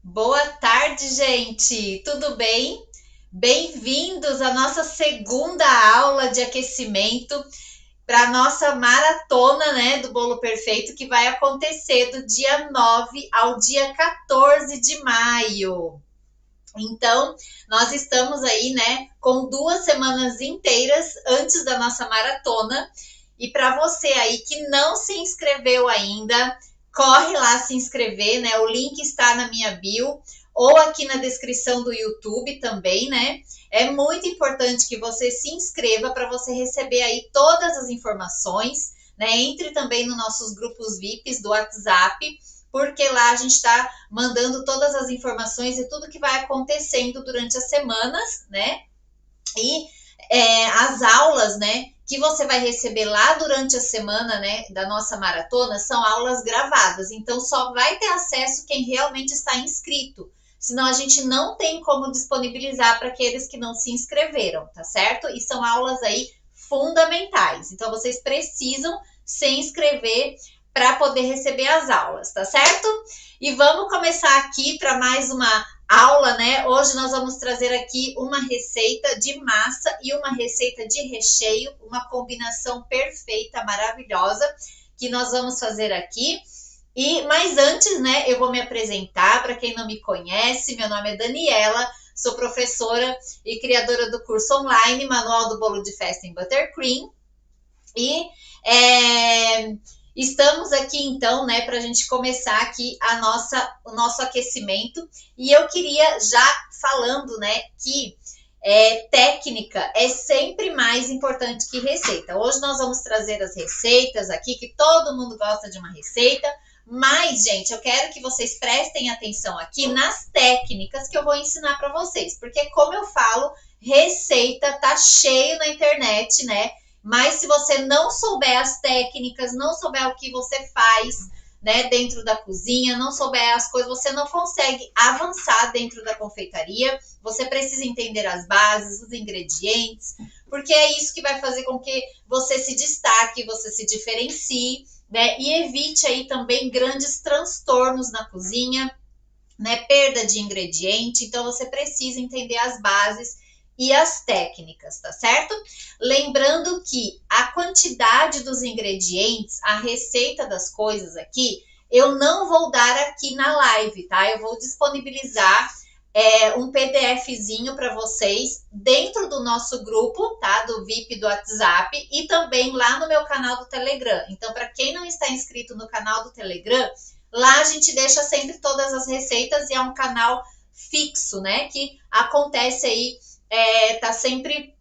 Boa tarde, gente! Tudo bem? Bem-vindos à nossa segunda aula de aquecimento para a nossa maratona, né, do Bolo Perfeito, que vai acontecer do dia 9 ao dia 14 de maio. Então, nós estamos aí, né, com 2 semanas inteiras antes da nossa maratona. E para você aí que não se inscreveu ainda, corre lá se inscrever, né? O link está na minha bio ou aqui na descrição do YouTube também, né? É muito importante que você se inscreva para você receber aí todas as informações, né? Entre também nos nossos grupos VIPs do WhatsApp, porque lá a gente está mandando todas as informações e tudo que vai acontecendo durante as semanas, né? E as aulas, né, que você vai receber lá durante a semana, né, da nossa maratona, são aulas gravadas. Então, só vai ter acesso quem realmente está inscrito. Senão, a gente não tem como disponibilizar para aqueles que não se inscreveram, tá certo? E são aulas aí fundamentais. Então, vocês precisam se inscrever para poder receber as aulas, tá certo? E vamos começar aqui para mais uma aula, né? Hoje nós vamos trazer aqui uma receita de massa e uma receita de recheio, uma combinação perfeita, maravilhosa, que nós vamos fazer aqui. Mas antes, né, eu vou me apresentar para quem não me conhece. Meu nome é Daniela, sou professora e criadora do curso online Manual do Bolo de Festa em Buttercream. E estamos aqui então, né, para a gente começar aqui o nosso aquecimento. E eu queria já falando, né, que técnica é sempre mais importante que receita. Hoje nós vamos trazer as receitas aqui, que todo mundo gosta de uma receita. Mas, gente, eu quero que vocês prestem atenção aqui nas técnicas que eu vou ensinar para vocês. Porque, como eu falo, receita tá cheio na internet, né? Mas se você não souber as técnicas, não souber o que você faz, né, dentro da cozinha, não souber as coisas, você não consegue avançar dentro da confeitaria. Você precisa entender as bases, os ingredientes, porque é isso que vai fazer com que você se destaque, você se diferencie, né, e evite aí também grandes transtornos na cozinha, né, perda de ingrediente. Então você precisa entender as bases e as técnicas, tá certo? Lembrando que a quantidade dos ingredientes, a receita das coisas aqui, eu não vou dar aqui na live, tá? Eu vou disponibilizar um PDFzinho para vocês dentro do nosso grupo, tá? Do VIP do WhatsApp e também lá no meu canal do Telegram. Então, para quem não está inscrito no canal do Telegram, lá a gente deixa sempre todas as receitas e é um canal fixo, né? Que acontece aí, tá sempre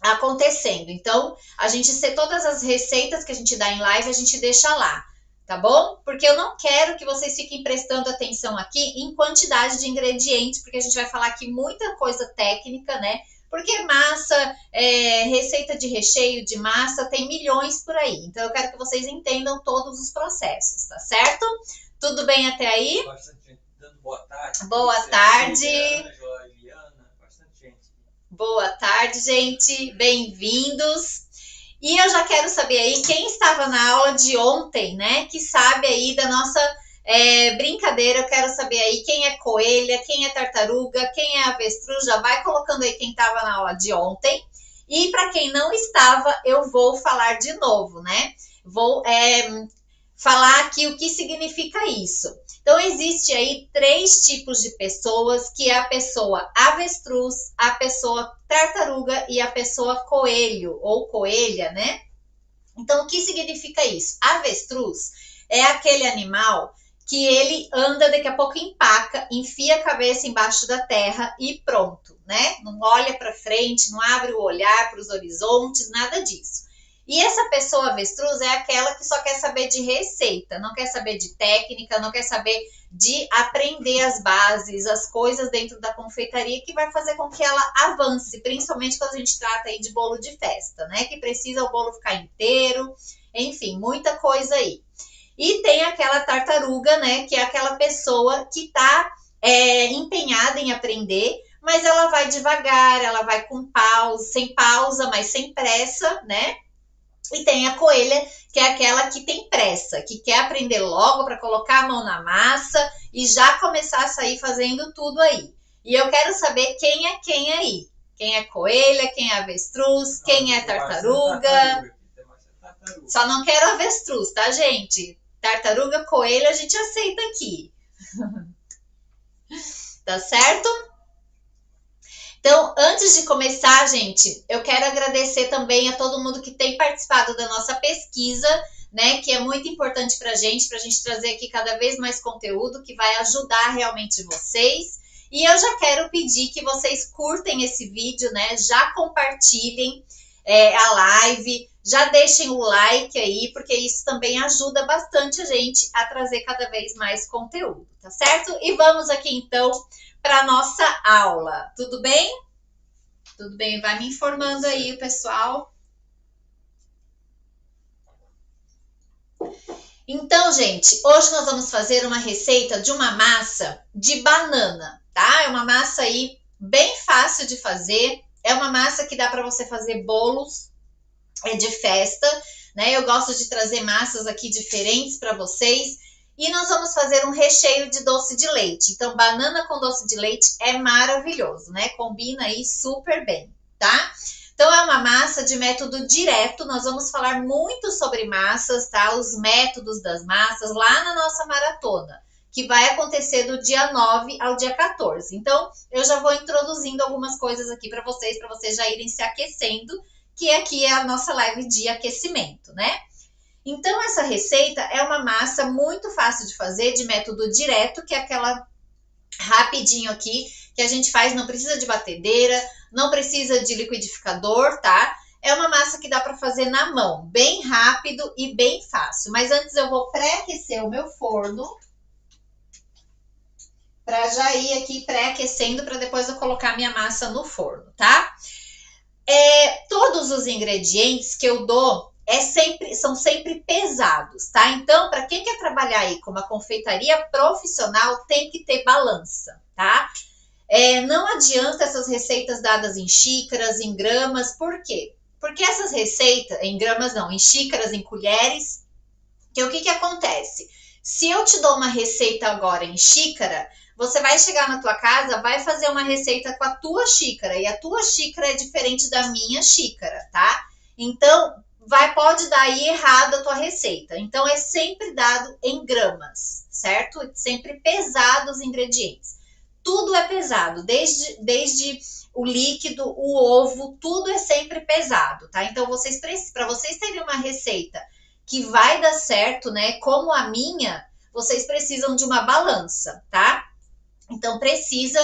acontecendo. Então, a gente todas as receitas que a gente dá em live, a gente deixa lá, tá bom? Porque eu não quero que vocês fiquem prestando atenção aqui em quantidade de ingredientes, porque a gente vai falar aqui muita coisa técnica, né? Porque massa, receita de recheio de massa, tem milhões por aí. Então, eu quero que vocês entendam todos os processos, tá certo? Tudo bem até aí? Bastante gente dando boa tarde. Boa tarde. Juliana, bastante gente. Boa tarde, gente. Bem-vindos. E eu já quero saber aí quem estava na aula de ontem, né? Que sabe aí da nossa brincadeira. Eu quero saber aí quem é coelha, quem é tartaruga, quem é avestruz. Já vai colocando aí quem estava na aula de ontem. E para quem não estava, eu vou falar de novo, né? Vou falar aqui o que significa isso. Então, existe aí 3 tipos de pessoas, que é a pessoa avestruz, a pessoa tartaruga e a pessoa coelho ou coelha, né? Então, o que significa isso? Avestruz é aquele animal que ele anda, daqui a pouco empaca, enfia a cabeça embaixo da terra e pronto, né? Não olha para frente, não abre o olhar para os horizontes, nada disso. E essa pessoa avestruz é aquela que só quer saber de receita, não quer saber de técnica, não quer saber de aprender as bases, as coisas dentro da confeitaria que vai fazer com que ela avance, principalmente quando a gente trata aí de bolo de festa, né? Que precisa o bolo ficar inteiro, enfim, muita coisa aí. E tem aquela tartaruga, né? Que é aquela pessoa que tá empenhada em aprender, mas ela vai devagar, ela vai com pausa, sem pausa, mas sem pressa, né? E tem a coelha, que é aquela que tem pressa, que quer aprender logo para colocar a mão na massa e já começar a sair fazendo tudo aí. E eu quero saber quem é quem aí. Quem é coelha, quem é avestruz, quem é tartaruga. Só não quero avestruz, tá, gente? Tartaruga, coelho, a gente aceita aqui. Tá certo? Então, antes de começar, gente, eu quero agradecer também a todo mundo que tem participado da nossa pesquisa, né? Que é muito importante pra gente trazer aqui cada vez mais conteúdo que vai ajudar realmente vocês. E eu já quero pedir que vocês curtem esse vídeo, né? Já compartilhem a live, já deixem o like aí, porque isso também ajuda bastante a gente a trazer cada vez mais conteúdo, tá certo? E vamos aqui então para nossa aula. Tudo bem? Tudo bem, vai me informando aí o pessoal. Então, gente, hoje nós vamos fazer uma receita de uma massa de banana, tá? É uma massa aí bem fácil de fazer. É uma massa que dá para você fazer bolos de festa, né? Eu gosto de trazer massas aqui diferentes para vocês. E nós vamos fazer um recheio de doce de leite. Então, banana com doce de leite é maravilhoso, né? Combina aí super bem, tá? Então, é uma massa de método direto. Nós vamos falar muito sobre massas, tá? Os métodos das massas lá na nossa maratona, que vai acontecer do dia 9 ao dia 14. Então, eu já vou introduzindo algumas coisas aqui para vocês já irem se aquecendo, que aqui é a nossa live de aquecimento, né? Então, essa receita é uma massa muito fácil de fazer, de método direto, que é aquela rapidinho aqui, que a gente faz, não precisa de batedeira, não precisa de liquidificador, tá? É uma massa que dá para fazer na mão, bem rápido e bem fácil. Mas antes eu vou pré-aquecer o meu forno, para já ir aqui pré-aquecendo, para depois eu colocar minha massa no forno, tá? Todos os ingredientes que eu dou são sempre pesados, tá? Então, para quem quer trabalhar aí com uma confeitaria profissional, tem que ter balança, tá? Não adianta essas receitas dadas em xícaras, em gramas, por quê? Porque essas receitas, em gramas não, em xícaras, em colheres, que o que acontece? Se eu te dou uma receita agora em xícara, você vai chegar na tua casa, vai fazer uma receita com a tua xícara, e a tua xícara é diferente da minha xícara, tá? Então, pode dar aí errado a tua receita. Então, é sempre dado em gramas, certo? Sempre pesado os ingredientes. Tudo é pesado, desde o líquido, o ovo, tudo é sempre pesado, tá? Então, para vocês terem uma receita que vai dar certo, né? Como a minha, vocês precisam de uma balança, tá? Então, precisa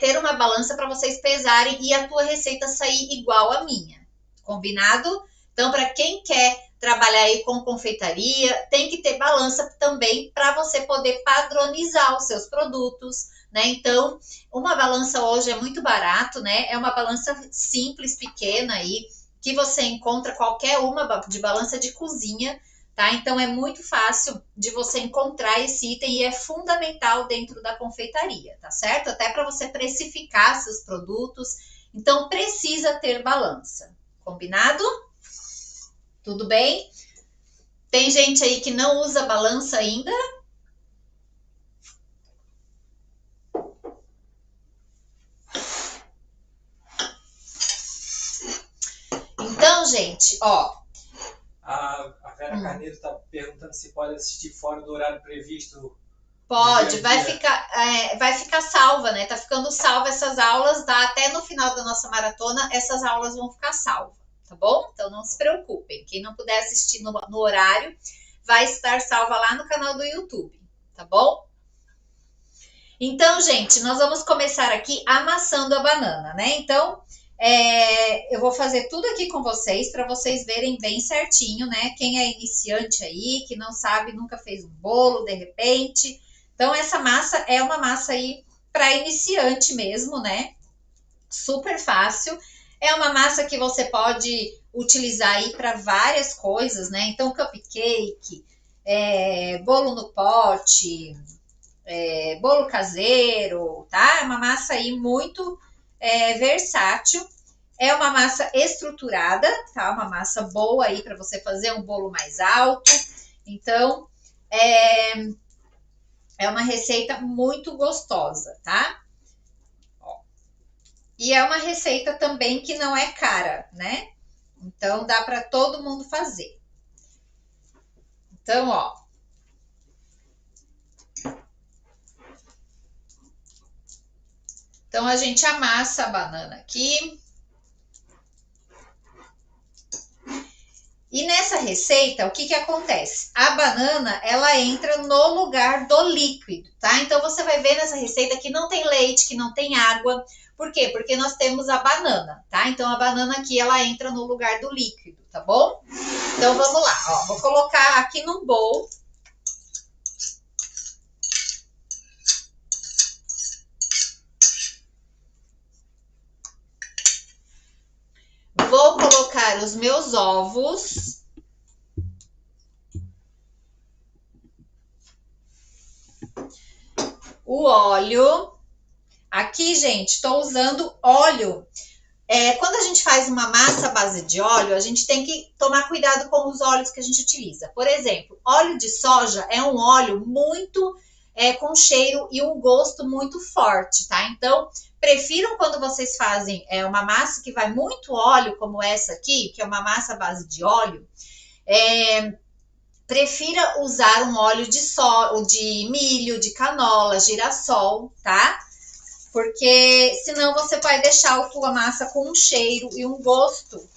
ter uma balança para vocês pesarem e a tua receita sair igual à minha. Combinado? Então, para quem quer trabalhar aí com confeitaria, tem que ter balança também para você poder padronizar os seus produtos, né? Então, uma balança hoje é muito barato, né? É uma balança simples, pequena aí, que você encontra qualquer uma de balança de cozinha, tá? Então, é muito fácil de você encontrar esse item e é fundamental dentro da confeitaria, tá certo? Até para você precificar seus produtos. Então, precisa ter balança. Combinado? Tudo bem? Tem gente aí que não usa balança ainda? Então, gente, ó. A Vera Carneiro está perguntando se pode assistir fora do horário previsto. Pode, vai ficar salva, né? Tá ficando salva essas aulas, tá? Até no final da nossa maratona, essas aulas vão ficar salvas, tá bom? Então não se preocupem. Quem não puder assistir no horário, vai estar salva lá no canal do YouTube, tá bom? Então, gente, nós vamos começar aqui amassando a banana, né? Então, eu vou fazer tudo aqui com vocês para vocês verem bem certinho, né? Quem é iniciante aí, que não sabe, nunca fez um bolo, de repente. Então, essa massa é uma massa aí para iniciante mesmo, né? Super fácil. É uma massa que você pode utilizar aí para várias coisas, né? Então, cupcake, bolo no pote, bolo caseiro, tá? É uma massa aí muito versátil. É uma massa estruturada, tá? Uma massa boa aí para você fazer um bolo mais alto. Então, é uma receita muito gostosa, tá? Ó. E é uma receita também que não é cara, né? Então, dá para todo mundo fazer. Então, ó. Então, a gente amassa a banana aqui. E nessa receita, o que que acontece? A banana, ela entra no lugar do líquido, tá? Então, você vai ver nessa receita que não tem leite, que não tem água. Por quê? Porque nós temos a banana, tá? Então, a banana aqui, ela entra no lugar do líquido, tá bom? Então, vamos lá, ó. Vou colocar aqui num bowl. Vou colocar os meus ovos. O óleo. Aqui, gente, estou usando óleo. Quando a gente faz uma massa à base de óleo, a gente tem que tomar cuidado com os óleos que a gente utiliza. Por exemplo, óleo de soja é um óleo muito com cheiro e um gosto muito forte, tá? Então, prefiram quando vocês fazem uma massa que vai muito óleo, como essa aqui, que é uma massa à base de óleo, prefira usar um óleo de milho, de canola, girassol, tá? Porque senão você vai deixar a tua massa com um cheiro e um gosto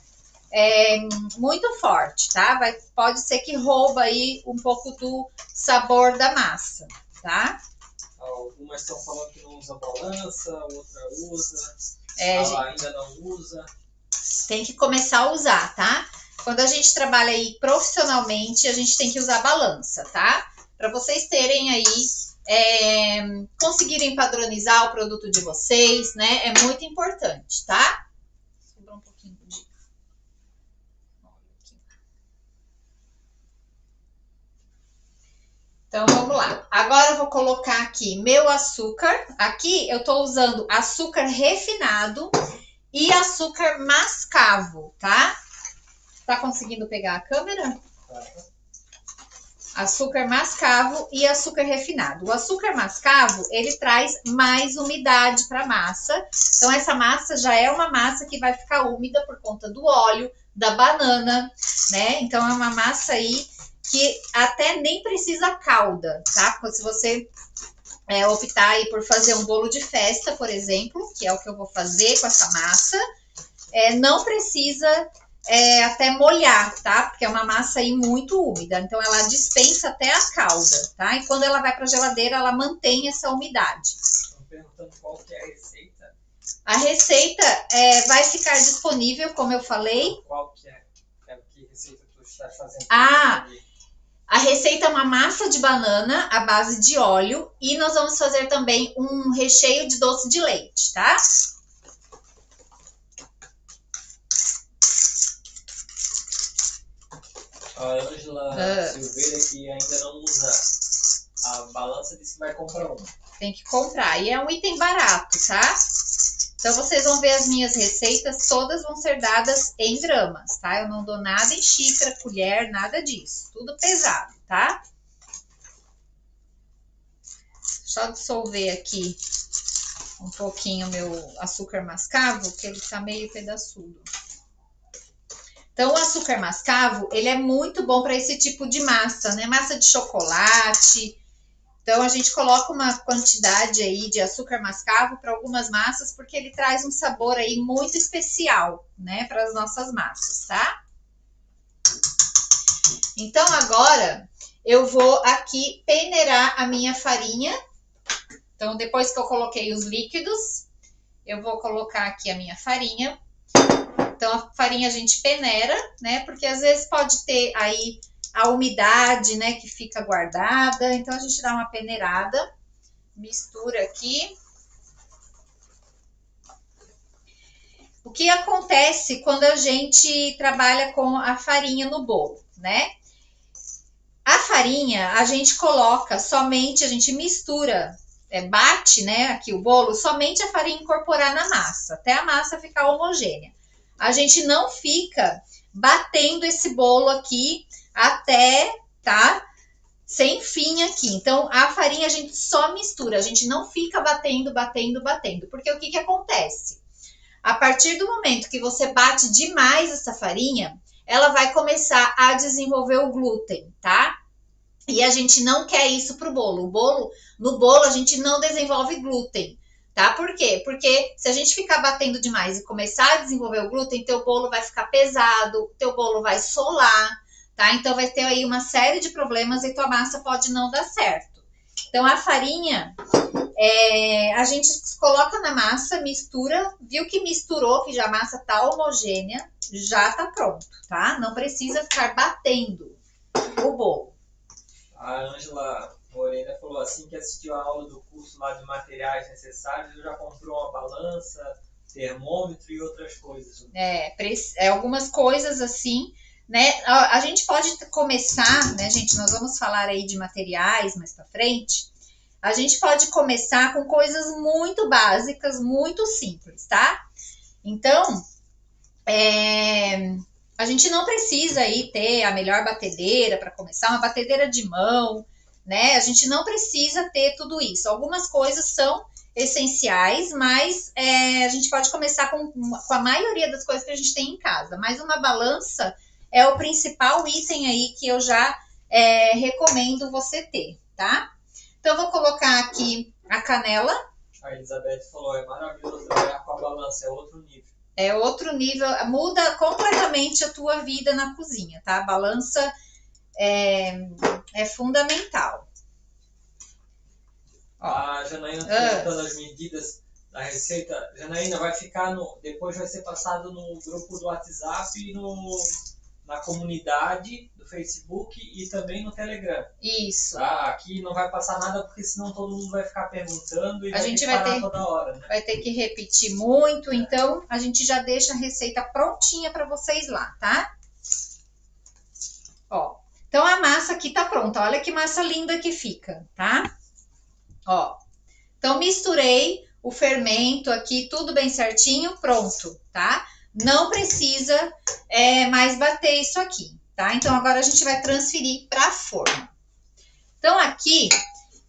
muito forte, tá? Pode ser que rouba aí um pouco do sabor da massa, tá? Algumas estão falando que não usa balança, outra usa, ainda não usa. Tem que começar a usar, tá? Quando a gente trabalha aí profissionalmente, a gente tem que usar balança, tá? Para vocês terem aí, conseguirem padronizar o produto de vocês, né? É muito importante, tá? Sobrou um pouquinho de... Então, vamos lá. Agora eu vou colocar aqui meu açúcar. Aqui eu tô usando açúcar refinado e açúcar mascavo, tá? Tá conseguindo pegar a câmera? Açúcar mascavo e açúcar refinado. O açúcar mascavo, ele traz mais umidade para a massa. Então, essa massa já é uma massa que vai ficar úmida por conta do óleo, da banana, né? Então, é uma massa aí que até nem precisa calda, tá? Porque se você optar aí por fazer um bolo de festa, por exemplo, que é o que eu vou fazer com essa massa, não precisa até molhar, tá? Porque é uma massa aí muito úmida, então ela dispensa até a calda, tá? E quando ela vai para a geladeira, ela mantém essa umidade. Estão perguntando qual que é a receita. A receita vai ficar disponível, como eu falei. Qual que é? Que receita tu está fazendo? A receita é uma massa de banana à base de óleo e nós vamos fazer também um recheio de doce de leite, tá? A Ângela Silveira, que ainda não usa a balança, disse que vai comprar uma. Tem que comprar. E é um item barato, tá? Então, vocês vão ver as minhas receitas, todas vão ser dadas em gramas, tá? Eu não dou nada em xícara, colher, nada disso. Tudo pesado, tá? Só dissolver aqui um pouquinho meu açúcar mascavo, que ele tá meio pedaçudo. Então, o açúcar mascavo, ele é muito bom para esse tipo de massa, né? Massa de chocolate. Então, a gente coloca uma quantidade aí de açúcar mascavo para algumas massas, porque ele traz um sabor aí muito especial, né? Para as nossas massas, tá? Então, agora, eu vou aqui peneirar a minha farinha. Então, depois que eu coloquei os líquidos, eu vou colocar aqui a minha farinha. Então, a farinha a gente peneira, né? Porque às vezes pode ter aí a umidade, né? Que fica guardada. Então, a gente dá uma peneirada, mistura aqui. O que acontece quando a gente trabalha com a farinha no bolo, né? A farinha, a gente coloca somente, a gente mistura, bate, né? Aqui o bolo, somente a farinha incorporar na massa, até a massa ficar homogênea. a gente não fica batendo esse bolo aqui até, tá? Sem fim aqui. Então, a farinha a gente só mistura, a gente não fica batendo, porque o que acontece? A partir do momento que você bate demais essa farinha, ela vai começar a desenvolver o glúten, tá? E a gente não quer isso pro bolo. No bolo a gente não desenvolve glúten, tá? Por quê? Porque se a gente ficar batendo demais e começar a desenvolver o glúten, teu bolo vai ficar pesado, teu bolo vai solar, tá? Então vai ter aí uma série de problemas e tua massa pode não dar certo. Então a farinha, a gente coloca na massa, mistura, viu que misturou, que já a massa tá homogênea, já tá pronto, tá? Não precisa ficar batendo o bolo. A Ângela Morena falou assim que assistiu a aula do curso lá de materiais necessários, já comprou uma balança, termômetro e outras coisas. Algumas coisas assim, né? A gente pode começar, né, gente? Nós vamos falar aí de materiais mais para frente. A gente pode começar com coisas muito básicas, muito simples, tá? Então, a gente não precisa aí ter a melhor batedeira para começar, uma batedeira de mão, né? A gente não precisa ter tudo isso. Algumas coisas são essenciais, mas a gente pode começar com a maioria das coisas que a gente tem em casa. Mas uma balança é o principal item aí que eu já recomendo você ter, tá? Então, eu vou colocar aqui a canela. A Elizabeth falou, é maravilhoso trabalhar com a balança, é outro nível. É outro nível, muda completamente a tua vida na cozinha, tá? A balança é fundamental. A Janaína está colocando as medidas da receita. Janaína, vai ficar depois vai ser passado no grupo do WhatsApp e na comunidade do Facebook e também no Telegram. Isso. Tá? Aqui não vai passar nada porque senão todo mundo vai ficar perguntando e a gente vai ter toda hora, né? Vai ter que repetir muito, então a gente já deixa a receita prontinha para vocês lá, tá? Ó, então a massa aqui tá pronta. Olha que massa linda que fica, tá? Ó, então misturei o fermento aqui, tudo bem certinho, pronto, tá? Não precisa mais bater isso aqui, tá? Então agora a gente vai transferir para a forma. Então aqui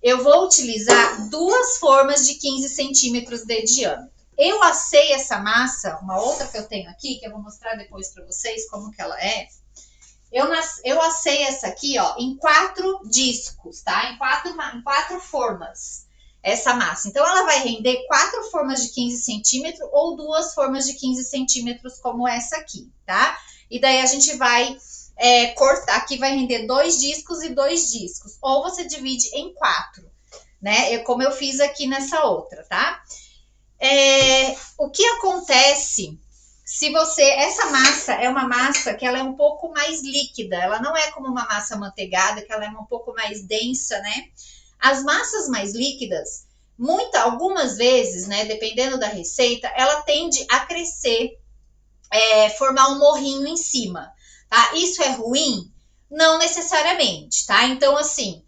eu vou utilizar 2 formas de 15 centímetros de diâmetro. Eu assei essa massa, uma outra que eu tenho aqui, que eu vou mostrar depois para vocês como que ela é. Eu assei essa aqui, ó, em 4 discos, tá? Em quatro formas, essa massa. Então, ela vai render 4 formas de 15 centímetros ou 2 formas de 15 centímetros, como essa aqui, tá? E daí a gente vai cortar, aqui vai render 2 discos e 2 discos. Ou você divide em 4, né? Como eu fiz aqui nessa outra, tá? O que acontece... Essa massa é uma massa que ela é um pouco mais líquida, ela não é como uma massa amanteigada, que ela é um pouco mais densa, né? As massas mais líquidas, algumas vezes, né, dependendo da receita, ela tende a crescer, formar um morrinho em cima, tá? Isso é ruim? Não necessariamente, tá? Então, assim,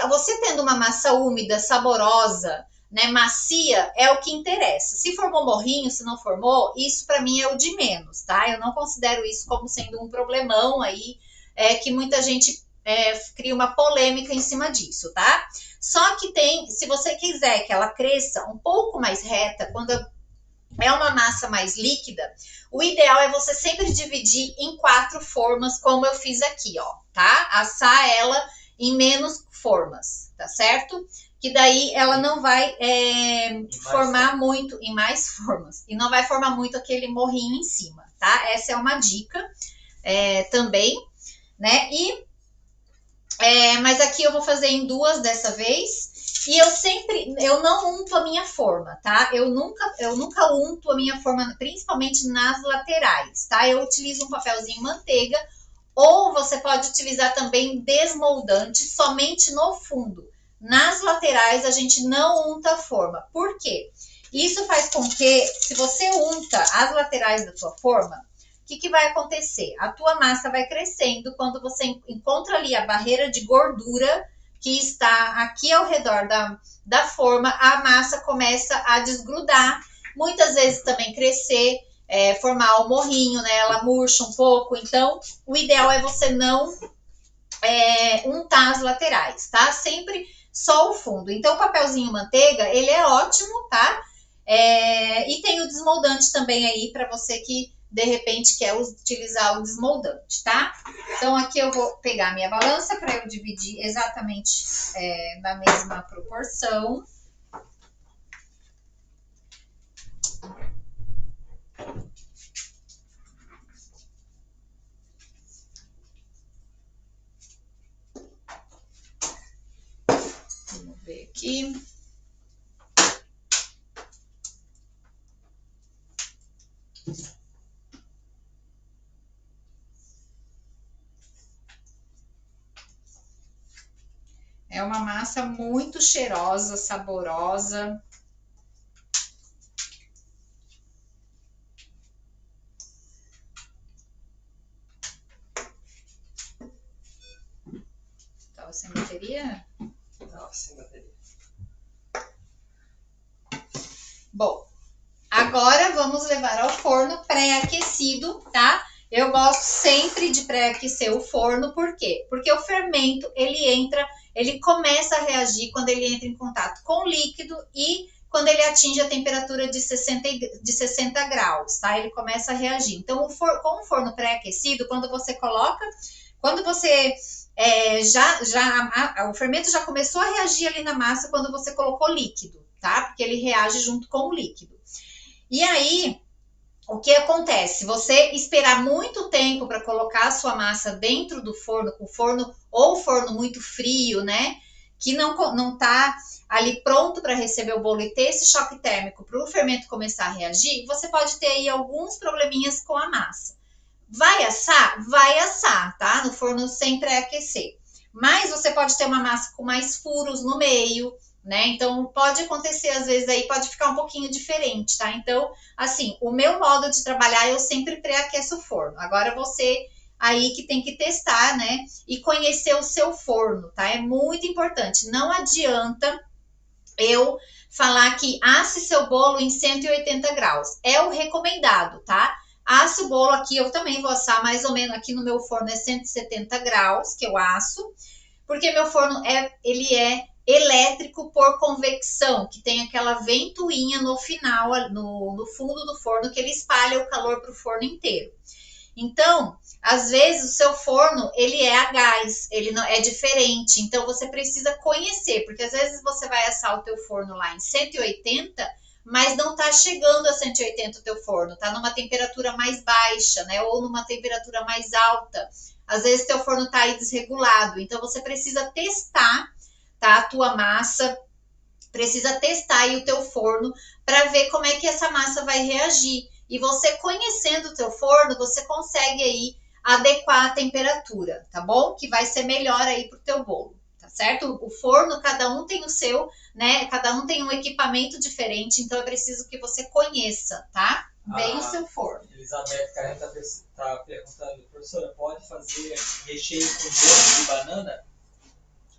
você tendo uma massa úmida, saborosa, né, macia, é o que interessa. Se formou morrinho, se não formou, isso para mim é o de menos, tá? Eu não considero isso como sendo um problemão aí, que muita gente cria uma polêmica em cima disso, tá? Só que se você quiser que ela cresça um pouco mais reta, quando é uma massa mais líquida, o ideal é você sempre dividir em 4 formas, como eu fiz aqui, ó, tá? Assar ela em menos formas, tá certo? Que daí ela não vai formar muito em mais formas. E não vai formar muito aquele morrinho em cima, tá? Essa é uma dica também, né? Mas aqui eu vou fazer em 2 dessa vez. E eu não unto a minha forma, tá? Eu nunca unto a minha forma, principalmente nas laterais, tá? Eu utilizo um papelzinho manteiga, ou você pode utilizar também desmoldante somente no fundo. Nas laterais, a gente não unta a forma. Por quê? Isso faz com que, se você unta as laterais da tua forma, o que vai acontecer? A tua massa vai crescendo. Quando você encontra ali a barreira de gordura que está aqui ao redor da forma, a massa começa a desgrudar. Muitas vezes também crescer formar o morrinho, né? Ela murcha um pouco. Então, o ideal é você não untar as laterais, tá? Sempre só o fundo. Então, o papelzinho manteiga, ele é ótimo, tá? E tem o desmoldante também aí para você que de repente quer utilizar o desmoldante, tá? Então, aqui eu vou pegar a minha balança para eu dividir exatamente na mesma proporção. Vamos ver aqui. É uma massa muito cheirosa, saborosa. Tava sem bateria? Tava sem bateria. Bom, agora vamos levar ao forno pré-aquecido, tá? Eu gosto sempre de pré-aquecer o forno, por quê? Porque o fermento, ele começa a reagir quando ele entra em contato com o líquido e quando ele atinge a temperatura de 60 graus, tá? Ele começa a reagir. Então, com o forno pré-aquecido, quando você o fermento já começou a reagir ali na massa quando você colocou líquido, tá? Porque ele reage junto com o líquido. E aí, o que acontece? Se você esperar muito tempo para colocar a sua massa dentro do forno, com o forno muito frio, né? Que não tá ali pronto para receber o bolo e ter esse choque térmico para o fermento começar a reagir, você pode ter aí alguns probleminhas com a massa. Vai assar? Vai assar, tá? No forno sem pré-aquecer. Mas você pode ter uma massa com mais furos no meio, né? Então, pode acontecer, às vezes, aí pode ficar um pouquinho diferente, tá? Então, assim, o meu modo de trabalhar, eu sempre pré-aqueço o forno. Agora, você aí que tem que testar, né? E conhecer o seu forno, tá? É muito importante. Não adianta eu falar que asse seu bolo em 180 graus. É o recomendado, tá? Asse o bolo aqui, eu também vou assar mais ou menos, aqui no meu forno é 170 graus que eu asso, porque meu forno ele é elétrico por convecção, que tem aquela ventoinha no final, no fundo do forno, que ele espalha o calor para o forno inteiro. Então, às vezes o seu forno, ele é a gás, ele não é diferente, então você precisa conhecer, porque às vezes você vai assar o teu forno lá em 180, mas não tá chegando a 180 o teu forno, tá numa temperatura mais baixa, né, ou numa temperatura mais alta. Às vezes teu forno tá aí desregulado, então você precisa testar, tá, a tua massa, precisa testar aí o teu forno para ver como é que essa massa vai reagir. E você conhecendo o teu forno, você consegue aí adequar a temperatura, tá bom? Que vai ser melhor aí pro teu bolo, tá certo? O forno, cada um tem o seu, né? Cada um tem um equipamento diferente, então é preciso que você conheça, tá? Bem o seu forno. Elizabeth Karen tá perguntando, professora, pode fazer recheio com doce de banana?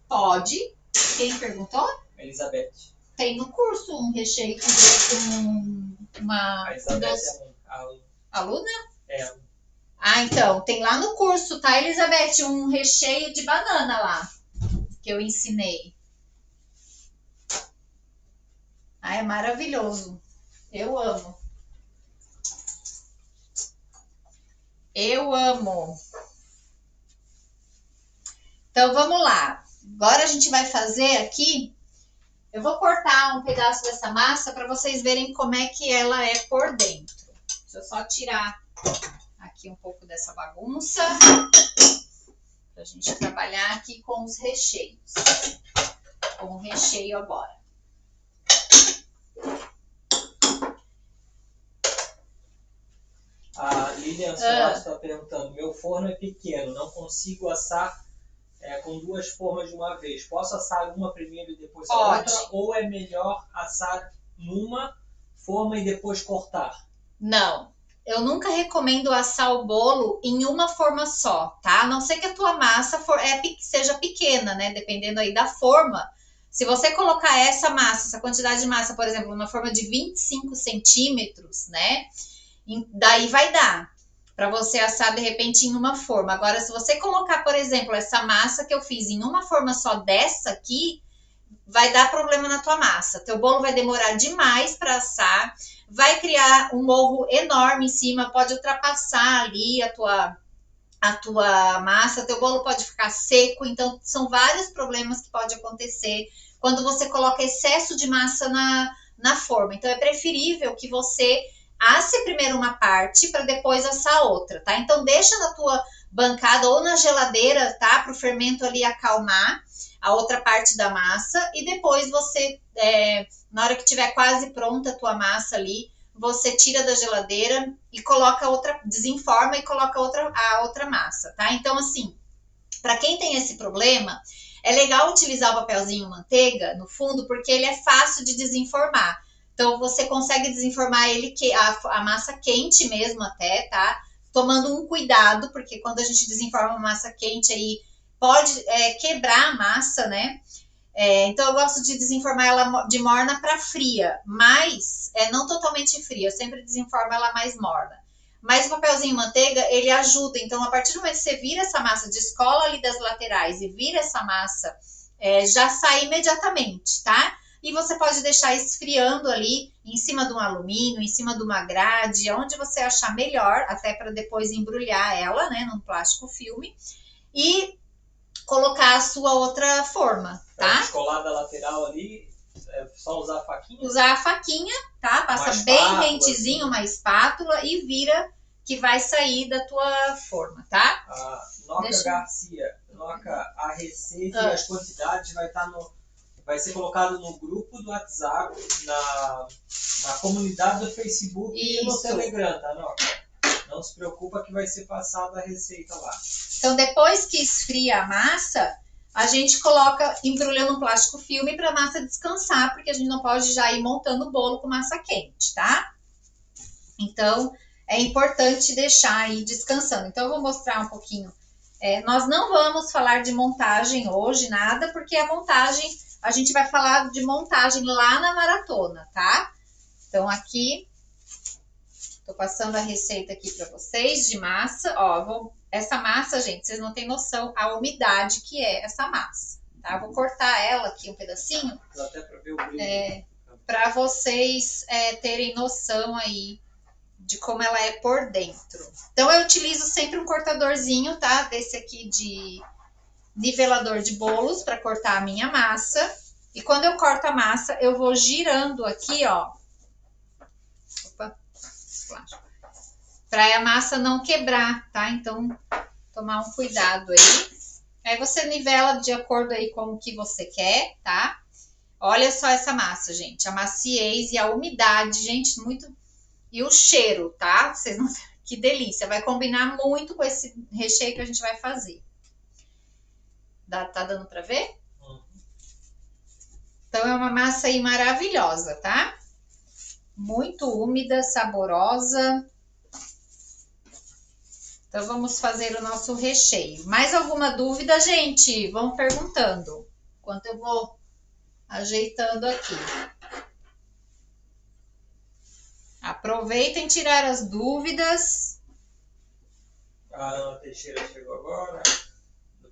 Pode. Quem perguntou? Elizabeth. Tem no curso um recheio com uma... A Elizabeth aluna? É. Ah, então, tem lá no curso, tá, Elizabeth? Um recheio de banana lá, que eu ensinei. Ah, é maravilhoso. Eu amo. Eu amo. Então, vamos lá. Agora a gente vai fazer aqui... Eu vou cortar um pedaço dessa massa para vocês verem como é que ela é por dentro. Deixa eu só tirar aqui um pouco dessa bagunça para a gente trabalhar aqui com os recheios. Com o recheio agora. A Lilian Soares está perguntando, meu forno é pequeno, não consigo assar com duas formas de uma vez. Posso assar uma primeiro e depois a outra? Ou é melhor assar numa forma e depois cortar? Não. Eu nunca recomendo assar o bolo em uma forma só, tá? A não ser que a tua massa seja pequena, né? Dependendo aí da forma. Se você colocar essa quantidade de massa, por exemplo, numa forma de 25 centímetros, né? Daí vai dar para você assar de repente em uma forma. Agora, se você colocar, por exemplo, essa massa que eu fiz em uma forma só dessa aqui, vai dar problema na tua massa. Teu bolo vai demorar demais para assar, vai criar um morro enorme em cima, pode ultrapassar ali a tua massa, teu bolo pode ficar seco. Então, são vários problemas que pode acontecer quando você coloca excesso de massa na forma. Então, é preferível que você asse primeiro uma parte para depois assar outra, tá? Então, deixa na tua bancada ou na geladeira, tá? Para o fermento ali acalmar a outra parte da massa. E depois você, na hora que tiver quase pronta a tua massa ali, você tira da geladeira e coloca outra, desenforma e coloca a outra massa, tá? Então, assim, para quem tem esse problema, é legal utilizar o papelzinho manteiga no fundo, porque ele é fácil de desenformar. Então, você consegue desenformar ele, a massa quente mesmo até, tá? Tomando um cuidado, porque quando a gente desenforma a massa quente aí, pode quebrar a massa, né? Então, eu gosto de desenformar ela de morna para fria, mas não totalmente fria, eu sempre desenformo ela mais morna. Mas o papelzinho manteiga, ele ajuda. Então, a partir do momento que você vira essa massa, descola ali das laterais e vira essa massa, já sai imediatamente, tá? E você pode deixar esfriando ali em cima de um alumínio, em cima de uma grade, onde você achar melhor, até para depois embrulhar ela, né, num plástico filme. E colocar a sua outra forma, tá? Descolar da lateral ali, é só usar a faquinha? Usar a faquinha, tá? Passa bem rentezinho, uma espátula e vira, que vai sair da tua forma, tá? A Noca Garcia, Noca, a receita e as quantidades vai ser colocado no grupo do WhatsApp, na comunidade do Facebook e no Telegram, tá, Noca? Não se preocupa que vai ser passada a receita lá. Então, depois que esfria a massa, a gente embrulha no plástico filme para a massa descansar, porque a gente não pode já ir montando o bolo com massa quente, tá? Então, é importante deixar aí descansando. Então, eu vou mostrar um pouquinho. Nós não vamos falar de montagem hoje, nada, porque a gente vai falar de montagem lá na maratona, tá? Então, aqui, tô passando a receita aqui para vocês de massa. Ó, essa massa, gente, vocês não têm noção a umidade que é essa massa, tá? Vou cortar ela aqui um pedacinho. Até para ver o brilho. Para vocês terem noção aí de como ela é por dentro. Então, eu utilizo sempre um cortadorzinho, tá? Desse aqui de nivelador de bolos para cortar a minha massa. E quando eu corto a massa, eu vou girando aqui, ó. Opa, para a massa não quebrar, tá? Então, tomar um cuidado aí. Aí você nivela de acordo aí com o que você quer, tá? Olha só essa massa, gente. A maciez e a umidade, gente, muito... E o cheiro, tá? Vocês não... Que delícia. Vai combinar muito com esse recheio que a gente vai fazer. Tá dando pra ver? Então, é uma massa aí maravilhosa, tá? Muito úmida, saborosa. Então, vamos fazer o nosso recheio. Mais alguma dúvida, gente? Vão perguntando. Enquanto eu vou ajeitando aqui. Aproveitem tirar as dúvidas. A Ana Teixeira chegou agora.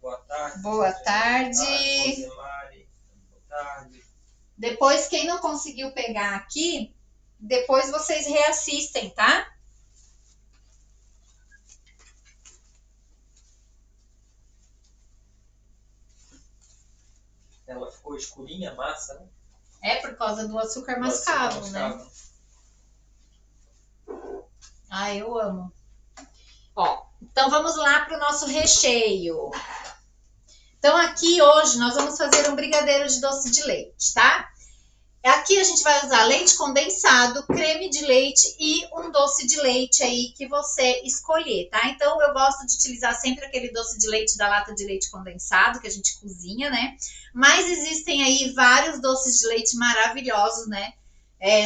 Boa tarde. Boa tarde. Boa tarde. Depois, quem não conseguiu pegar aqui, depois vocês reassistem, tá? Ela ficou escurinha a massa, né? É por causa do açúcar mascavo, né? Ah, eu amo. Ó, então vamos lá para o nosso recheio. Então aqui hoje nós vamos fazer um brigadeiro de doce de leite, tá? Aqui a gente vai usar leite condensado, creme de leite e um doce de leite aí que você escolher, tá? Então eu gosto de utilizar sempre aquele doce de leite da lata de leite condensado que a gente cozinha, né? Mas existem aí vários doces de leite maravilhosos, né?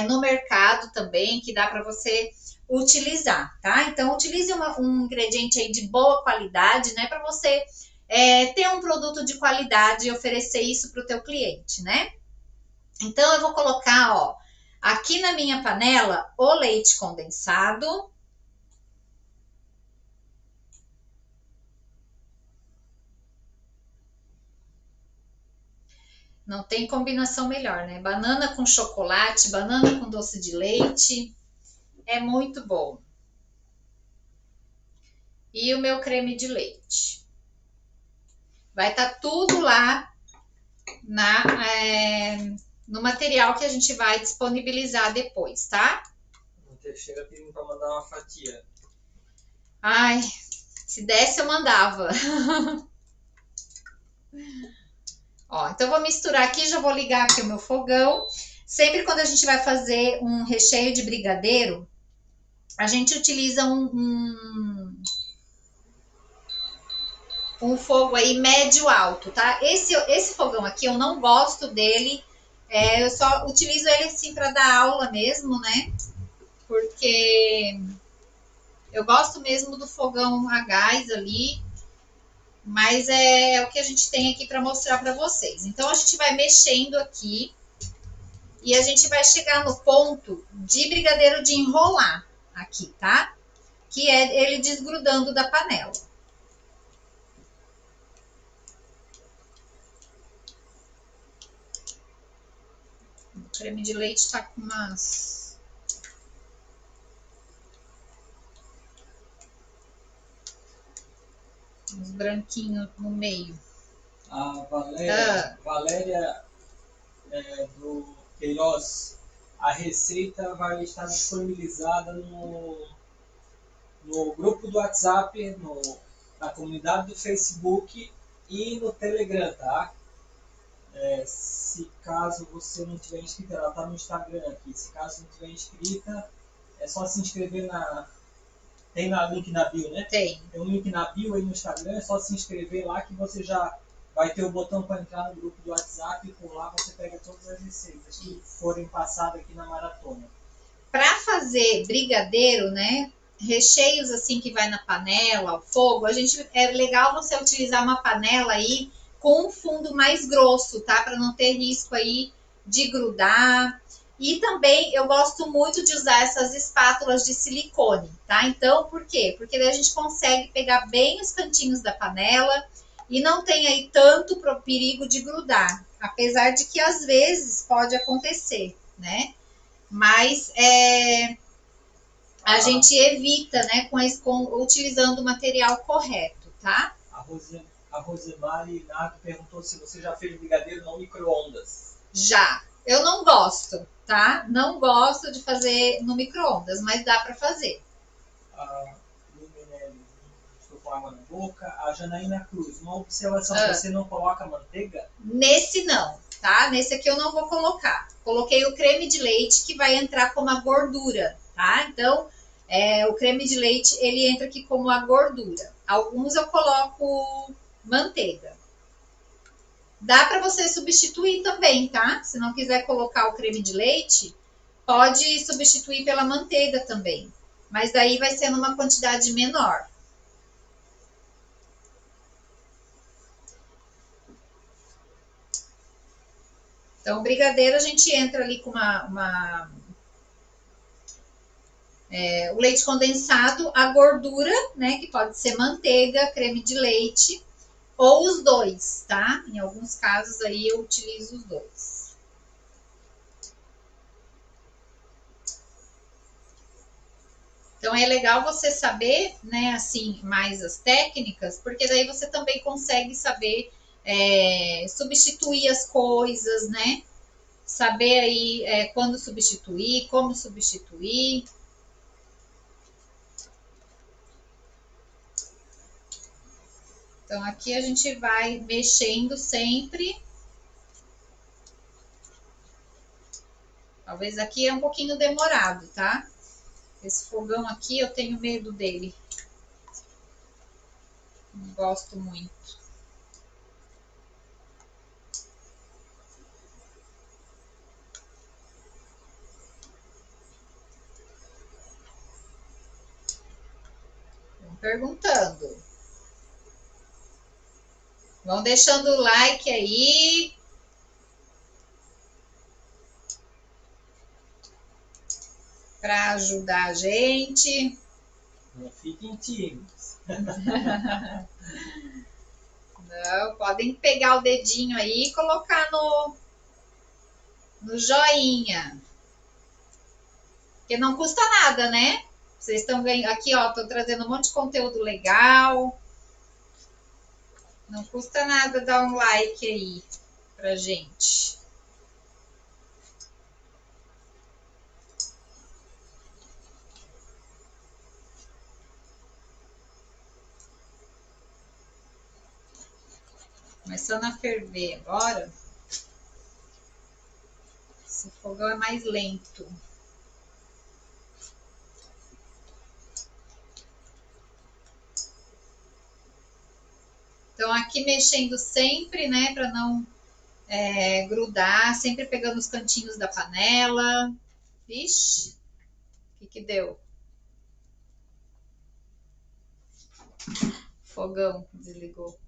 No mercado também, que dá para você utilizar, tá? Então utilize um ingrediente aí de boa qualidade, né? Para você ter um produto de qualidade e oferecer isso para o teu cliente, né? Então, eu vou colocar, ó, aqui na minha panela, o leite condensado, Não tem combinação melhor, né? Banana com chocolate, banana com doce de leite. É muito bom. E o meu creme de leite. Vai estar tudo lá no material que a gente vai disponibilizar depois, tá? Chega pedindo para mandar uma fatia. Ai, se desse eu mandava. Ó, então eu vou misturar aqui, já vou ligar aqui o meu fogão. Sempre quando a gente vai fazer um recheio de brigadeiro, a gente utiliza um fogo aí médio alto, tá? Esse fogão aqui eu não gosto dele, eu só utilizo ele assim para dar aula mesmo, né? Porque eu gosto mesmo do fogão a gás ali, mas é o que a gente tem aqui para mostrar para vocês. Então a gente vai mexendo aqui e a gente vai chegar no ponto de brigadeiro de enrolar aqui, tá? Que é ele desgrudando da panela. O creme de leite tá com uns branquinhos no meio. A Valéria do Queiroz, a receita vai estar disponibilizada no grupo do WhatsApp, na comunidade do Facebook e no Telegram, tá? Se caso você não tiver inscrita, ela está no Instagram aqui. Se caso não tiver inscrita, é só se inscrever Tem link na bio, né? Tem um link na bio aí no Instagram, é só se inscrever lá que você já vai ter o botão para entrar no grupo do WhatsApp e por lá você pega todas as receitas que forem passadas aqui na maratona. Para fazer brigadeiro, né? Recheios assim que vai na panela, ao fogo, é legal você utilizar uma panela aí com um fundo mais grosso, tá? Para não ter risco aí de grudar. E também eu gosto muito de usar essas espátulas de silicone, tá? Então, por quê? Porque daí a gente consegue pegar bem os cantinhos da panela e não tem aí tanto perigo de grudar, apesar de que às vezes pode acontecer, né? Mas a gente evita, né, utilizando o material correto, tá? A Rosemary Nardo perguntou se você já fez brigadeiro no micro-ondas. Já. Eu não gosto, tá? Não gosto de fazer no micro-ondas, mas dá para fazer. A Luminelli, estou com água na boca. A Janaína Cruz, uma observação, você não coloca manteiga? Nesse não, tá? Nesse aqui eu não vou colocar. Coloquei o creme de leite que vai entrar como a gordura, tá? Então, o creme de leite, ele entra aqui como a gordura. Alguns eu coloco manteiga. Dá para você substituir também, tá? Se não quiser colocar o creme de leite, pode substituir pela manteiga também. Mas daí vai ser numa quantidade menor. Então, o brigadeiro a gente entra ali com o leite condensado, a gordura, né? Que pode ser manteiga, creme de leite ou os dois, tá? Em alguns casos aí eu utilizo os dois. Então é legal você saber, né, assim, mais as técnicas, porque daí você também consegue saber substituir as coisas, né? Saber aí quando substituir, como substituir. Então aqui a gente vai mexendo sempre. Talvez aqui é um pouquinho demorado, tá? Esse fogão aqui eu tenho medo dele. Não gosto muito. Vão perguntando. Vão deixando o like aí. Para ajudar a gente. Não fiquem tímidos. Não, podem pegar o dedinho aí e colocar no joinha. Porque não custa nada, né? Vocês estão ganhando. Aqui, ó, tô trazendo um monte de conteúdo legal. Não custa nada dar um like aí pra gente. Começando a ferver agora. Esse fogão é mais lento. Então, aqui mexendo sempre, né, para não grudar, sempre pegando os cantinhos da panela. Vixe, o que deu? Fogão desligou.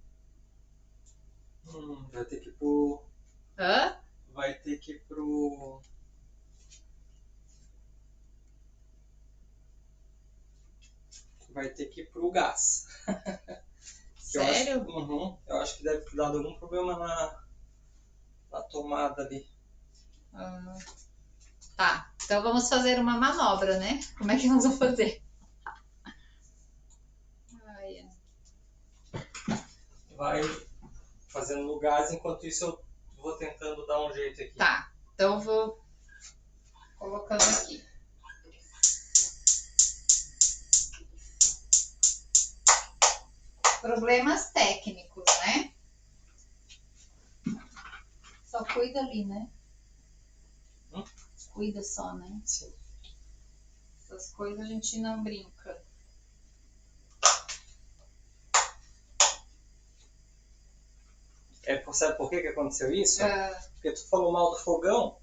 Vai ter que ir pro... Hã? Vai ter que ir pro... Vai ter que ir pro gás. Sério? Eu acho que deve ter dado algum problema na tomada ali. Tá, então vamos fazer uma manobra, né? Como é que nós vamos fazer? Vai fazendo no gás, enquanto isso eu vou tentando dar um jeito aqui. Tá, então eu vou colocando aqui. Problemas técnicos, né? Só cuida ali, né? Cuida só, né? Sim. Essas coisas a gente não brinca. Sabe por que aconteceu isso? Porque tu falou mal do fogão,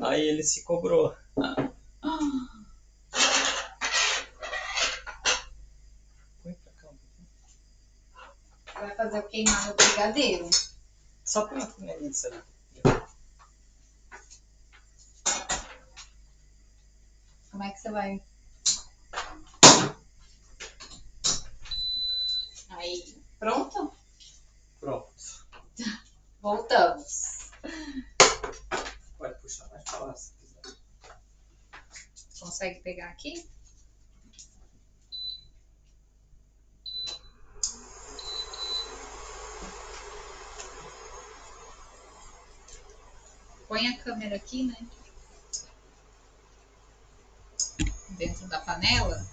aí ele se cobrou. Põe pra cá. Vai fazer o queimar no brigadeiro. Só põe a colherinha disso aí. Como é que você vai? Aí, pronto? Pronto. Voltamos. Pode puxar mais pra lá se quiser. Consegue pegar aqui? Põe a câmera aqui, né? Dentro da panela.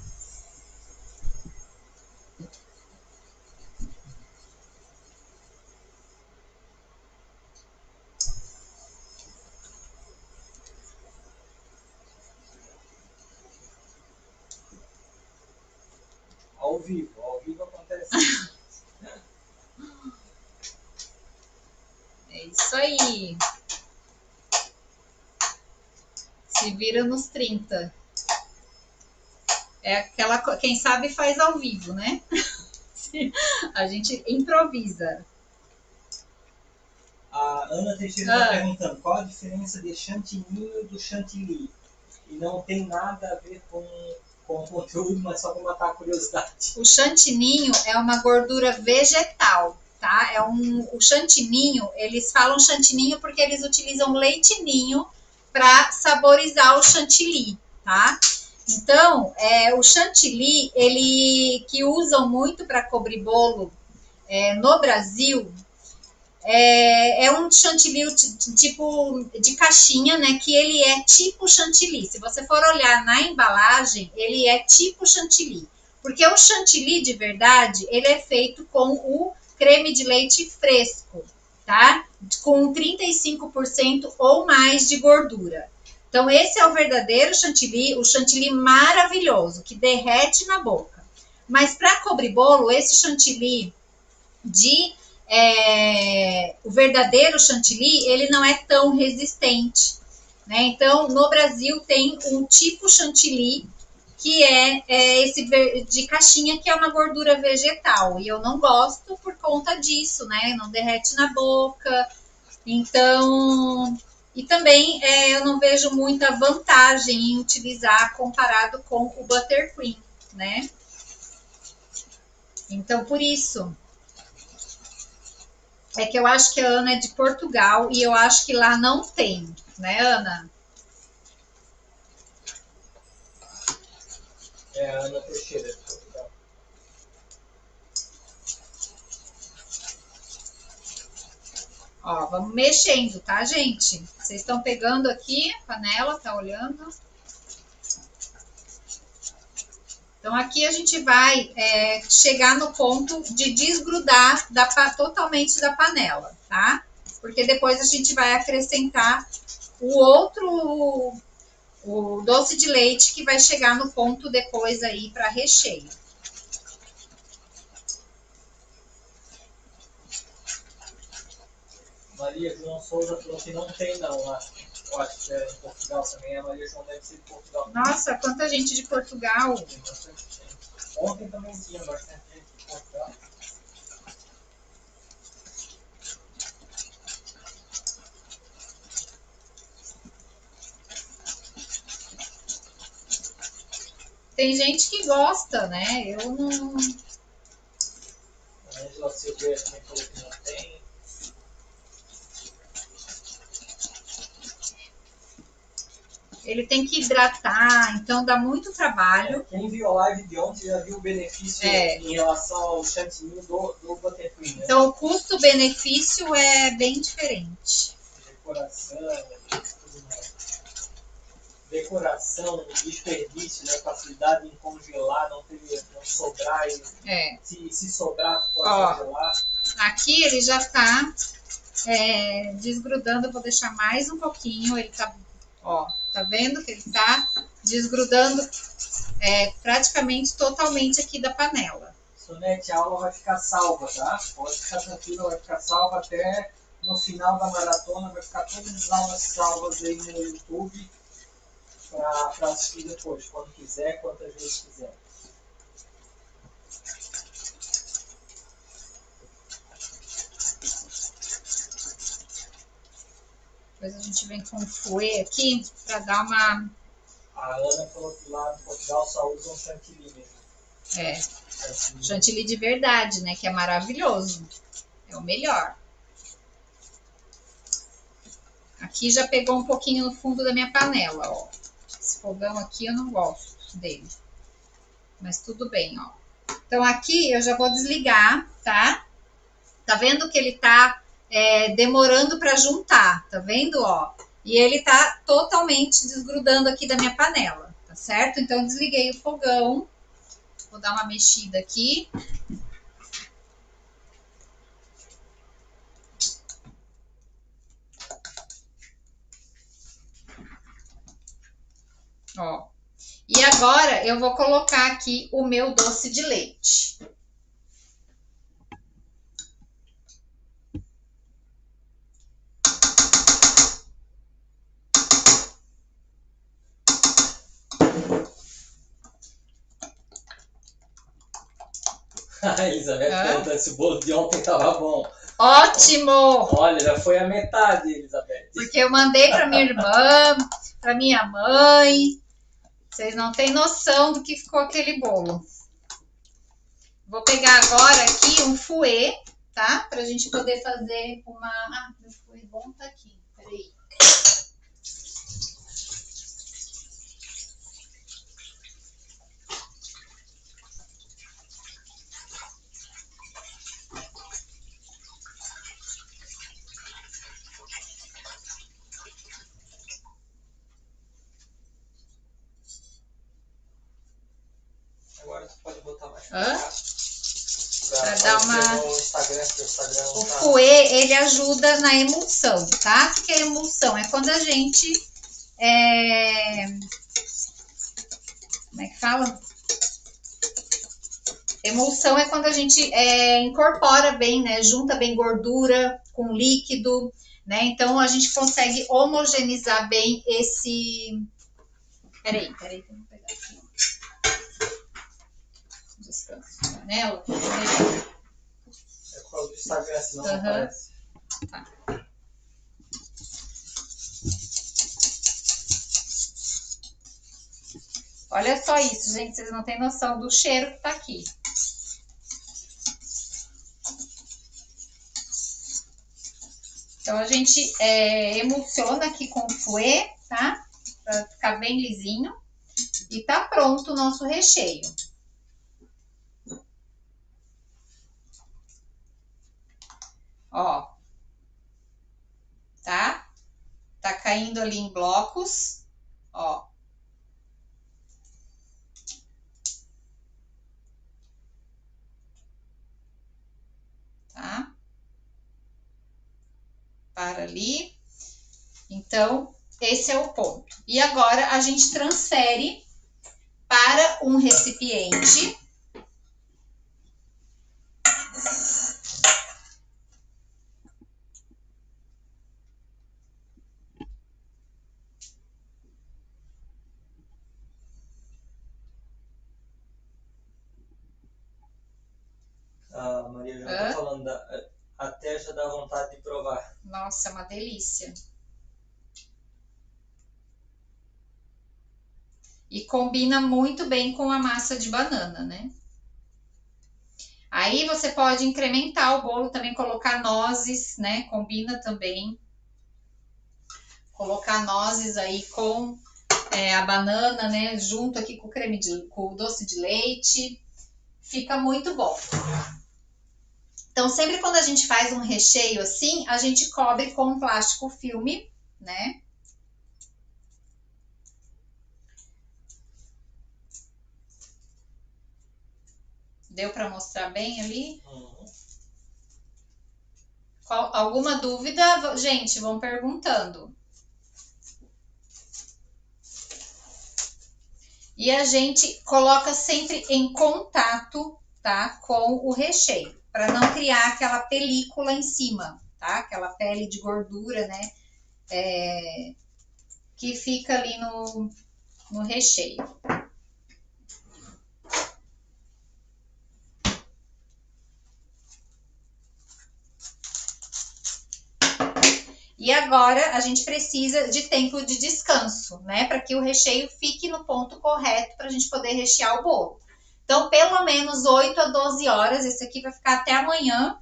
Ao vivo acontece isso. É isso aí. Se vira nos 30. É aquela. Quem sabe faz ao vivo, né? A gente improvisa. A Ana Teixeira está perguntando qual a diferença de chantilly do chantilly. E não tem nada a ver com o conteúdo, mas só para matar a curiosidade. O chantininho é uma gordura vegetal, tá? O chantininho, eles falam chantininho porque eles utilizam leite ninho para saborizar o chantilly, tá? Então, o chantilly, ele que usam muito para cobrir bolo no Brasil, é um chantilly tipo de caixinha, né? Que ele é tipo chantilly. Se você for olhar na embalagem, ele é tipo chantilly. Porque o chantilly de verdade, ele é feito com o creme de leite fresco, tá? Com 35% ou mais de gordura. Então, esse é o verdadeiro chantilly, o chantilly maravilhoso, que derrete na boca. Mas para cobrir bolo, esse chantilly o verdadeiro chantilly, ele não é tão resistente, né? Então, no Brasil tem um tipo chantilly que é esse de caixinha, que é uma gordura vegetal, e eu não gosto por conta disso, né? Não derrete na boca. Então, e também eu não vejo muita vantagem em utilizar comparado com o buttercream, né? Então, por isso. É que eu acho que a Ana é de Portugal e eu acho que lá não tem, né, Ana? É a Ana Teixeira, de Portugal. Ó, vamos mexendo, tá, gente? Vocês estão pegando aqui a panela, tá olhando? Então, aqui a gente vai chegar no ponto de desgrudar totalmente da panela, tá? Porque depois a gente vai acrescentar o doce de leite, que vai chegar no ponto depois aí para recheio. Maria João Souza falou que não tem, não. Eu acho que é em Portugal também. A Maria João deve ser de Portugal. Nossa, quanta gente de Portugal. Tem bastante gente. Ontem também tinha bastante gente de Portugal. Tem gente que gosta, né? Eu não... A Angela Silveira também falou que não tem. Ele tem que hidratar, então dá muito trabalho. Quem viu a live de ontem já viu o benefício em relação ao chantilly do Buttercream, né? Então o custo-benefício é bem diferente. Decoração, tudo mais. Decoração, desperdício, né? Facilidade em congelar, não sobrar. Se sobrar, pode congelar. Aqui ele já está desgrudando. Eu vou deixar mais um pouquinho. Ele tá, ó, tá vendo que ele tá desgrudando praticamente totalmente aqui da panela. Sonete, a aula vai ficar salva, tá? Pode ficar tranquila, vai ficar salva até no final da maratona, vai ficar todas as aulas salvas aí no YouTube para assistir depois, quando quiser, quantas vezes quiser. Depois a gente vem com o fouet aqui para dar uma... A Ana falou que lá no Portugal só usam chantilly mesmo. Chantilly de verdade, né? Que é maravilhoso. É o melhor. Aqui já pegou um pouquinho no fundo da minha panela, ó. Esse fogão aqui eu não gosto dele. Mas tudo bem, ó. Então aqui eu já vou desligar, tá? Tá vendo que ele tá demorando para juntar, tá vendo, ó? E ele tá totalmente desgrudando aqui da minha panela, tá certo? Então desliguei o fogão. Vou dar uma mexida aqui. Ó. E agora eu vou colocar aqui o meu doce de leite. A Elizabeth perguntando se o bolo de ontem tava bom. Ótimo! Olha, já foi a metade, Elizabeth. Porque eu mandei para minha irmã, para minha mãe. Vocês não têm noção do que ficou aquele bolo. Vou pegar agora aqui um fouet, tá? Pra gente poder fazer uma... Ah, meu fouet bom tá aqui. Peraí. Agora você pode botar mais pra dar uma... O Instagram o fouet, ele ajuda na emulsão, tá? O que é emulsão? É quando a gente... Como é que fala? Emulsão é quando a gente incorpora bem, né? Junta bem gordura com líquido, né? Então, a gente consegue homogeneizar bem esse... Peraí, que eu vou pegar aqui. Descanso. Panela. É por causa do Instagram, senão não aparece. Tá. Olha só isso, gente. Vocês não têm noção do cheiro que tá aqui. Então, a gente emulsiona aqui com o fouet, tá? Pra ficar bem lisinho. E tá pronto o nosso recheio. Ó. Tá? Tá caindo ali em blocos. Ó. Tá? Para ali. Então, esse é o ponto. E agora a gente transfere para um recipiente. A Maria já tá falando, até já dá vontade de provar. Nossa, é uma delícia. E combina muito bem com a massa de banana, né? Aí você pode incrementar o bolo, também colocar nozes, né? Combina também. Colocar nozes aí com a banana, né? Junto aqui com com o doce de leite. Fica muito bom. Então, sempre quando a gente faz um recheio assim, a gente cobre com um plástico filme, né? Deu para mostrar bem ali? Alguma dúvida? Gente, vão perguntando. E a gente coloca sempre em contato, tá? Com o recheio, para não criar aquela película em cima, tá? Aquela pele de gordura, né? Que fica ali no recheio. E agora a gente precisa de tempo de descanso, né? Para que o recheio fique no ponto correto para a gente poder rechear o bolo. Então, pelo menos 8 a 12 horas, esse aqui vai ficar até amanhã,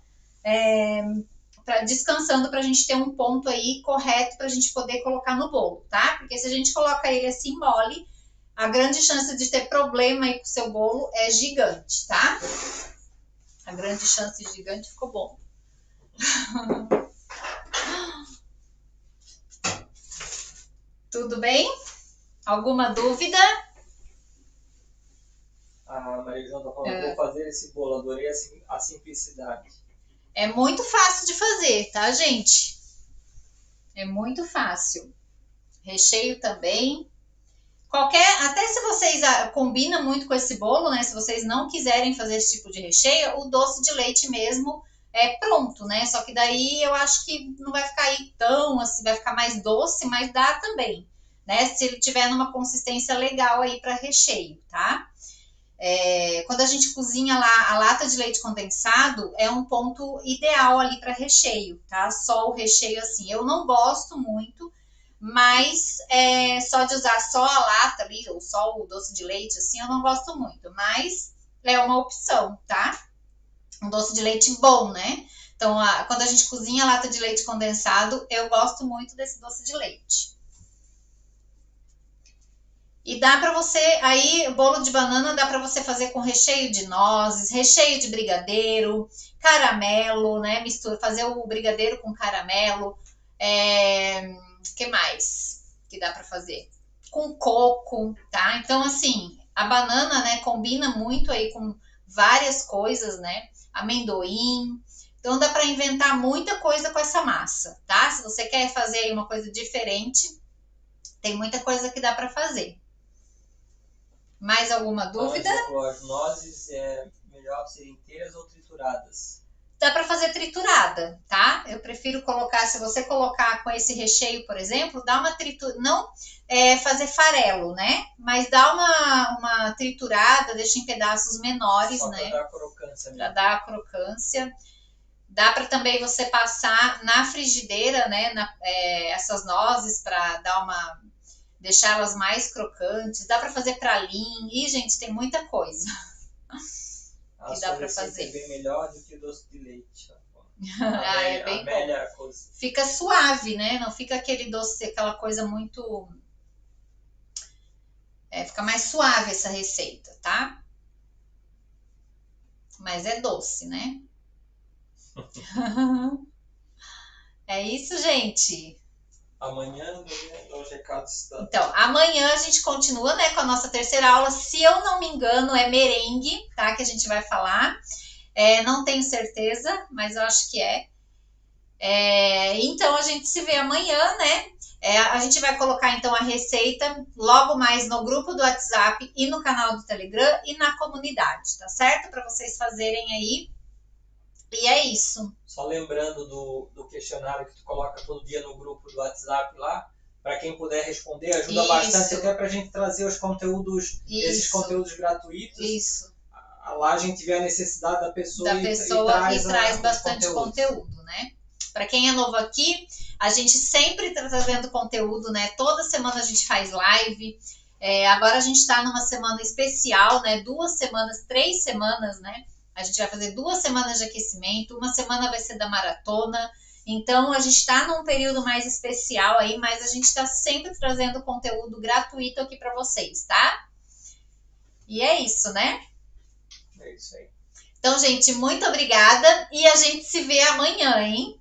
descansando para a gente ter um ponto aí correto para a gente poder colocar no bolo, tá? Porque se a gente coloca ele assim mole, a grande chance de ter problema aí com o seu bolo é gigante, tá? A grande chance gigante ficou bom. Tudo bem? Alguma dúvida? A Maria João tá falando, vou fazer esse bolo, adorei a simplicidade. É muito fácil de fazer, tá, gente? É muito fácil. Recheio também. Até se vocês combinam muito com esse bolo, né? Se vocês não quiserem fazer esse tipo de recheio, o doce de leite mesmo é pronto, né? Só que daí eu acho que não vai ficar aí tão assim, vai ficar mais doce, mas dá também, né? Se ele tiver numa consistência legal aí para recheio, tá? Quando a gente cozinha lá a lata de leite condensado, é um ponto ideal ali para recheio, tá? Só o recheio assim, eu não gosto muito, mas só de usar só a lata ali, ou só o doce de leite, assim, eu não gosto muito, mas é uma opção, tá? Um doce de leite bom, né? Então, quando a gente cozinha a lata de leite condensado, eu gosto muito desse doce de leite. E dá para você, aí o bolo de banana dá para você fazer com recheio de nozes, recheio de brigadeiro, caramelo, né? Fazer o brigadeiro com caramelo. Que mais que dá para fazer? Com coco, tá? Então, assim, a banana, né, combina muito aí com várias coisas, né? Amendoim. Então, dá para inventar muita coisa com essa massa, tá? Se você quer fazer aí uma coisa diferente, tem muita coisa que dá para fazer. Mais alguma dúvida? As nozes é melhor serem inteiras ou trituradas? Dá para fazer triturada, tá? Eu prefiro colocar, se você colocar com esse recheio, por exemplo, dá uma triturada, não fazer farelo, né? Mas dá uma triturada, deixa em pedaços menores, só né? Para dar crocância mesmo. Para dar crocância. Dá para também você passar na frigideira, né? Essas nozes para deixá-las mais crocantes. Dá para fazer pralinha. E, gente, tem muita coisa que dá para fazer. É bem melhor do que o doce de leite. É bem Amélia bom. Fica suave, né? Não fica aquele doce, aquela coisa muito... fica mais suave essa receita, tá? Mas é doce, né? É isso, gente. Amanhã, os recados da... Então, amanhã a gente continua, né, com a nossa terceira aula. Se eu não me engano, é merengue, tá? Que a gente vai falar. Não tenho certeza, mas eu acho que é. Então, a gente se vê amanhã, né? A gente vai colocar, então, a receita logo mais no grupo do WhatsApp e no canal do Telegram e na comunidade, tá certo? Para vocês fazerem aí. E é isso. Só lembrando do questionário que tu coloca todo dia no grupo do WhatsApp lá, para quem puder responder, ajuda bastante até para a gente trazer os conteúdos, esses conteúdos gratuitos. Isso. Lá a gente vê a necessidade da pessoa, e traz bastante conteúdo, né? Para quem é novo aqui, a gente sempre está trazendo conteúdo, né? Toda semana a gente faz live. Agora a gente está numa semana especial, né? 2 semanas, 3 semanas, né? A gente vai fazer 2 semanas de aquecimento, uma semana vai ser da maratona. Então, a gente está num período mais especial aí, mas a gente está sempre trazendo conteúdo gratuito aqui para vocês, tá? E é isso, né? É isso aí. Então, gente, muito obrigada e a gente se vê amanhã, hein?